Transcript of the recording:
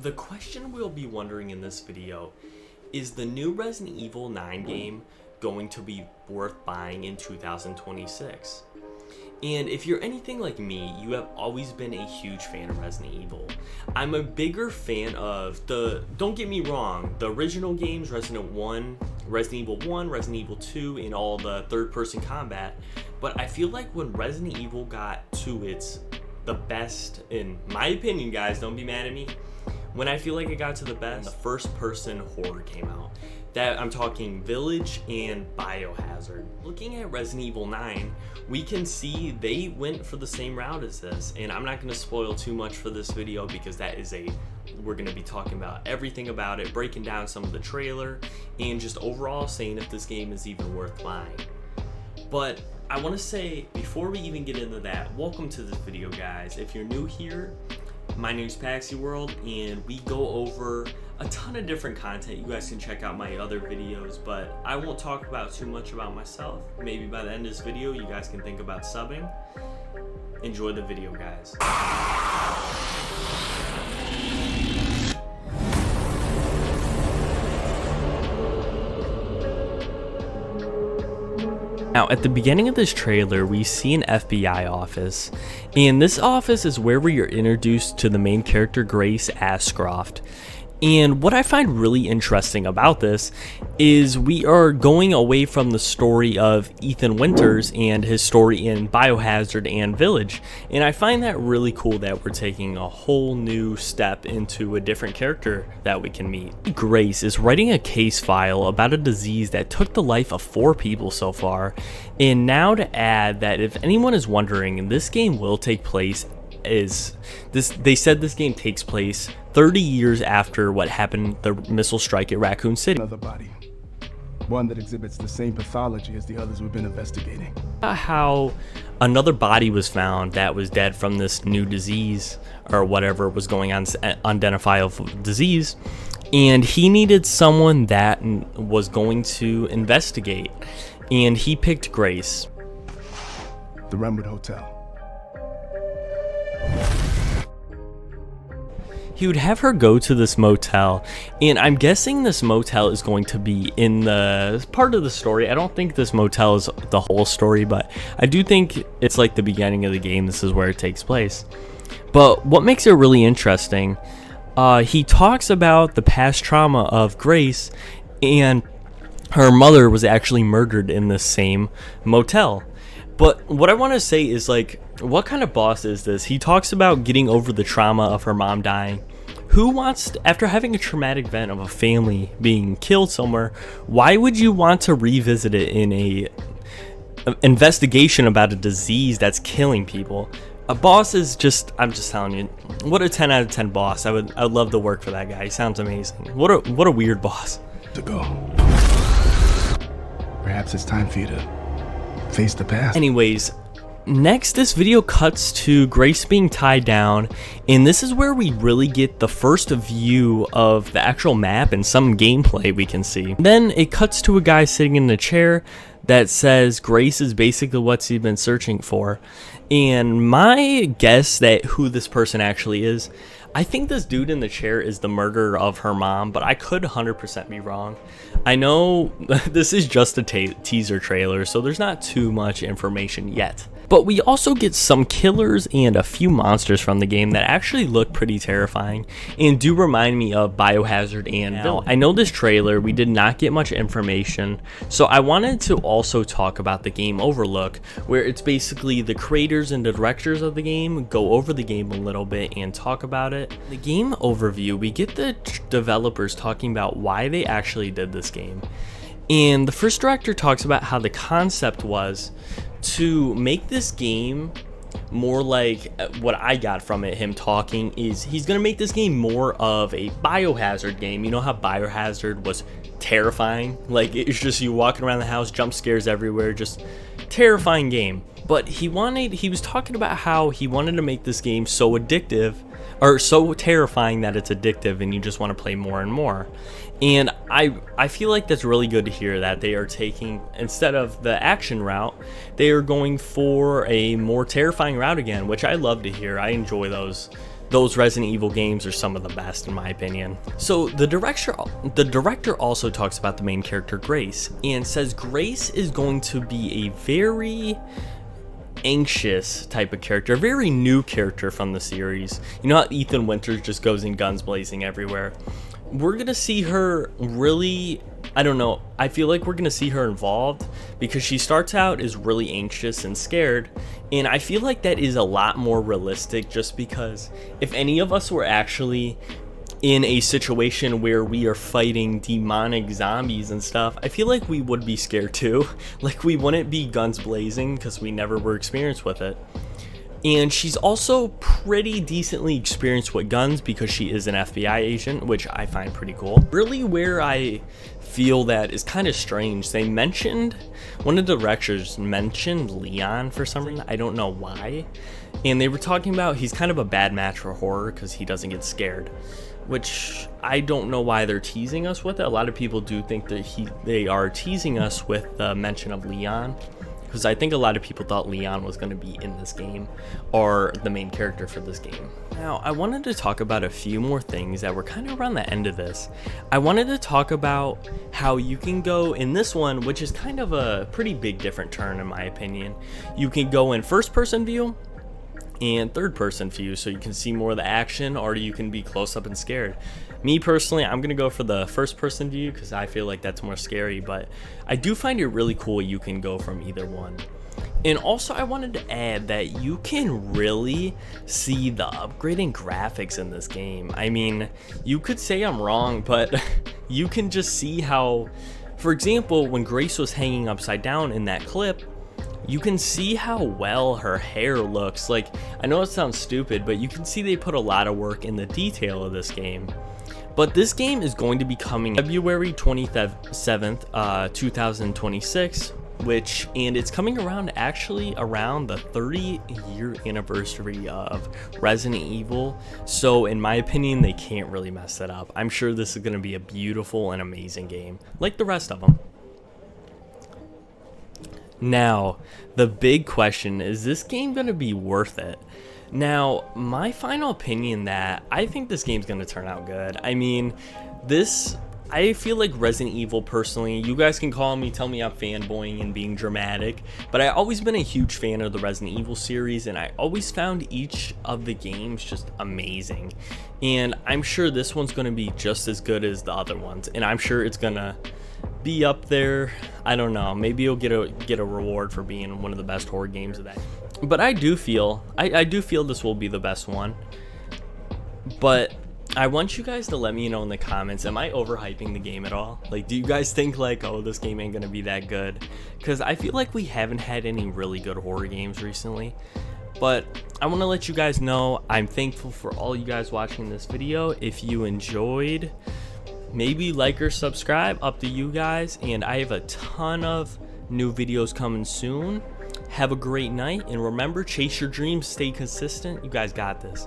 The question we'll be wondering in this video is the new Resident Evil 9 game going to be worth buying in 2026? And if you're anything like me, you have always been a huge fan of Resident Evil. I'm a bigger fan of don't get me wrong, the original games, Resident Evil 1, Resident Evil 2, and all the third-person combat. But I feel like when Resident Evil got to the best, in my opinion, guys, don't be mad at me, when I feel like it got to the best, the first-person horror came out. That I'm talking Village and Biohazard. Looking at Resident Evil 9, we can see they went for the same route as this, and I'm not going to spoil too much for this video because we're going to be talking about everything about it, breaking down some of the trailer, and just overall saying if this game is even worth buying. But I want to say, before we even get into that, welcome to this video, guys. If you're new here, my name is Paxy World, and we go over a ton of different content. You guys can check out my other videos, but I won't talk about too much about myself. Maybe by the end of this video, you guys can think about subbing. Enjoy the video, guys. Now, at the beginning of this trailer, we see an FBI office, and this office is where we are introduced to the main character, Grace Ashcroft. And what I find really interesting about this is we are going away from the story of Ethan Winters and his story in Biohazard and Village. And I find that really cool that we're taking a whole new step into a different character that we can meet. Grace is writing a case file about a disease that took the life of 4 people so far. And now to add that if anyone is wondering, this game will take place they said this game takes place 30 years after what happened, the missile strike at Raccoon City. Another body, one that exhibits the same pathology as the others we've been investigating. How another body was found that was dead from this new disease or whatever was going on, unidentifiable disease, and he needed someone that was going to investigate, and he picked Grace. The Renwood Hotel. He would have her go to this motel, and I'm guessing this motel is going to be in the part of the story. I don't think this motel is the whole story, but I do think it's like the beginning of the game. This is where it takes place. But what makes it really interesting, he talks about the past trauma of Grace, and her mother was actually murdered in the same motel. But what I want to say is, like, what kind of boss is this? He talks about getting over the trauma of her mom dying. Who wants, after having a traumatic event of a family being killed somewhere, why would you want to revisit it in an investigation about a disease that's killing people? A boss is just, I'm just telling you, what a 10 out of 10 boss. I would love to work for that guy. He sounds amazing. What a weird boss. To go. Perhaps it's time for you to face the past. Anyways, next this video cuts to Grace being tied down, and this is where we really get the first view of the actual map and some gameplay we can see. Then it cuts to a guy sitting in a chair that says Grace is basically what he's been searching for. And my guess that who this person actually is, I think this dude in the chair is the murderer of her mom, but I could 100% be wrong. I know this is just a teaser trailer, so there's not too much information yet. But we also get some killers and a few monsters from the game that actually look pretty terrifying and do remind me of Biohazard and Village. I know this trailer, we did not get much information, so I wanted to also talk about the game overlook, where it's basically the creators and the directors of the game go over the game a little bit and talk about it. The game overview, we get the developers talking about why they actually did this game. And the first director talks about how the concept was to make this game more like, what I got from it, him talking, is he's going to make this game more of a Biohazard game. You know how Biohazard was terrifying? Like, it's just you walking around the house, jump scares everywhere, just terrifying game. But he was talking about how he wanted to make this game so addictive, or so terrifying that it's addictive and you just want to play more and more. And I feel like that's really good to hear that they are taking, instead of the action route, they are going for a more terrifying route again, which I love to hear. I enjoy those those Resident Evil games are some of the best in my opinion. So the director also talks about the main character Grace and says Grace is going to be a very anxious type of character, a very new character from the series. You know how Ethan Winters just goes in guns blazing everywhere? We're gonna see her really, I don't know, I feel like we're gonna see her involved because she starts out as really anxious and scared, and I feel like that is a lot more realistic, just because if any of us were actually in a situation where we are fighting demonic zombies and stuff, I feel like we would be scared too. Like, we wouldn't be guns blazing because we never were experienced with it. And she's also pretty decently experienced with guns because she is an FBI agent, which I find pretty cool. Really where I feel that is kind of strange, they mentioned, one of the directors mentioned Leon for some reason, I don't know why. And they were talking about he's kind of a bad match for horror because he doesn't get scared, which I don't know why they're teasing us with it. A lot of people do think that they are teasing us with the mention of Leon, because I think a lot of people thought Leon was going to be in this game or the main character for this game. Now, I wanted to talk about a few more things that were kind of around the end of this. I wanted to talk about how you can go in this one, which is kind of a pretty big different turn in my opinion. You can go in first person view and third person view, so you can see more of the action, or you can be close up and scared. Me personally, I'm gonna go for the first person view because I feel like that's more scary, but I do find it really cool you can go from either one. And also I wanted to add that you can really see the upgrading graphics in this game. I mean, you could say I'm wrong, but you can just see how, for example, when Grace was hanging upside down in that clip, you can see how well her hair looks. Like, I know it sounds stupid, but you can see they put a lot of work in the detail of this game. But this game is going to be coming February 27th, 2026, and it's coming around actually around the 30-year anniversary of Resident Evil. So in my opinion, they can't really mess that up. I'm sure this is going to be a beautiful and amazing game, like the rest of them. Now, the big question is this game going to be worth it? Now, my final opinion that I think this game's going to turn out good. I mean, I feel like Resident Evil personally, you guys can tell me I'm fanboying and being dramatic, but I've always been a huge fan of the Resident Evil series, and I always found each of the games just amazing. And I'm sure this one's going to be just as good as the other ones, and I'm sure it's going to be up there. I don't know, maybe you'll get a reward for being one of the best horror games of that. But I do feel this will be the best one. But I want you guys to let me know in the comments, am I overhyping the game at all? Like, do you guys think like, oh, this game ain't gonna be that good? Because I feel like we haven't had any really good horror games recently. But I want to let you guys know I'm thankful for all you guys watching this video. If you enjoyed, maybe like or subscribe, up to you guys. And I have a ton of new videos coming soon. Have a great night, and remember, chase your dreams, stay consistent. You guys got this.